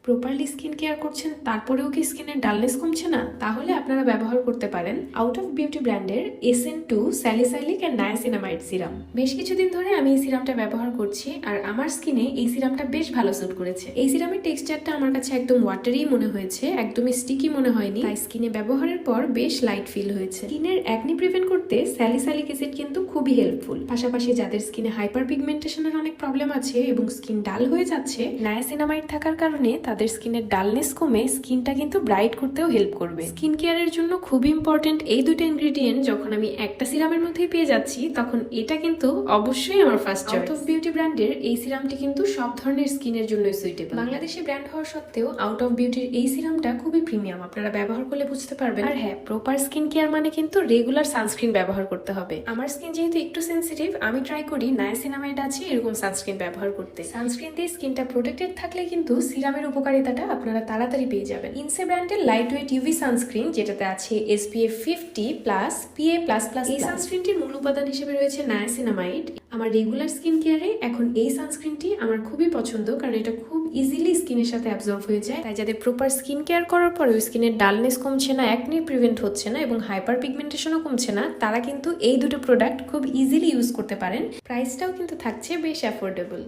Properly skin care করছেন তারপরেও কি স্কিনের ডালনেস কমছে না, তাহলে আপনারা ব্যবহার করতে পারেন আউট অফ বিউটি ব্র্যান্ডের SN2 salicylic and niacinamide serum. বেশ কিছুদিন ধরে আমি এই সিরামটা ব্যবহার করছি আর আমার স্কিনে এই সিরামটা বেশ ভালো স্যুট করেছে। এই সিরামের টেক্সচারটা আমার কাছে একদম ওয়াটারি মনে হয়েছে, একদমই স্টিকি মনে হয়নি, তাই স্কিনে ব্যবহারের পর বেশ লাইট ফিল হয়েছে। স্কিনের অ্যাকনি প্রিভেন্ট করতে স্যালিসাইলিক অ্যাসিড কিন্তু খুবই হেল্পফুল। পাশাপাশি যাদের স্কিনে হাইপার পিগমেন্টেশনের অনেক প্রবলেম আছে এবং স্কিন ডাল হয়ে যাচ্ছে, নায়াসিনামাইড থাকার কারণে তাদের স্কিনের ডালনেস কমে স্কিনটা কিন্তু ব্রাইট করতেও হেল্প করবে। স্কিন কেয়ারের জন্য খুবই ইম্পর্টেন্ট এই দুটো ইনগ্রেডিয়েন্ট যখন আমি একটা সিরামের মধ্যেই পেয়ে যাচ্ছি, তখন এটা কিন্তু অবশ্যই আমার first choice. Out of beauty ব্র্যান্ডের এই সিরামটি কিন্তু সব ধরনের স্কিনের জন্য সুইটেবল। বাংলাদেশি ব্র্যান্ড হওয়া সত্ত্বেও আউট অফ বিউটির এই সিরামটা খুবই প্রিমিয়াম, আপনারা ব্যবহার করলে বুঝতে পারবেন। আর হ্যাঁ, প্রপার স্কিন কেয়ার মানে কিন্তু রেগুলার সানস্ক্রিন ব্যবহার করতে হবে। আমার স্কিন যেহেতু একটু সেন্সিটিভ, আমি ট্রাই করি নায়াসিনামাইড আছে এরকম সানস্ক্রিন ব্যবহার করতে। সানস্ক্রিন দিয়ে স্কিনটা প্রোটেক্টেড থাকলে কিন্তু সিরামের উপকারিতাটা আপনারা তাড়াতাড়ি পেয়ে যাবেন। ইনসে ব্র্যান্ডের লাইট ওয়েট ইউভি সানস্ক্রিন, যেটাতে আছে SPF 50+ PA++। এই সানস্ক্রিনটির মূল উপাদান হিসেবে রয়েছে নায়াসিনামাইড। আমার রেগুলার স্কিন কেয়ারে এখন এই সানস্ক্রিনটি আমার খুবই পছন্দ, কারণ এটা খুব ইজিলি স্কিনের সাথে অ্যাবজর্ব হয়ে যায়। তাই যাদের প্রপার স্কিন কেয়ার করার পরেও স্কিনের ডালনেস কমছে না, অ্যাকনি প্রিভেন্ট হচ্ছে না এবং হাইপার পিগমেন্টেশনও কমছে না, তারা কিন্তু এই দুটো প্রোডাক্ট খুব ইজিলি ইউজ করতে পারেন। প্রাইসটাও কিন্তু থাকছে বেশ অ্যাফোর্ডেবল।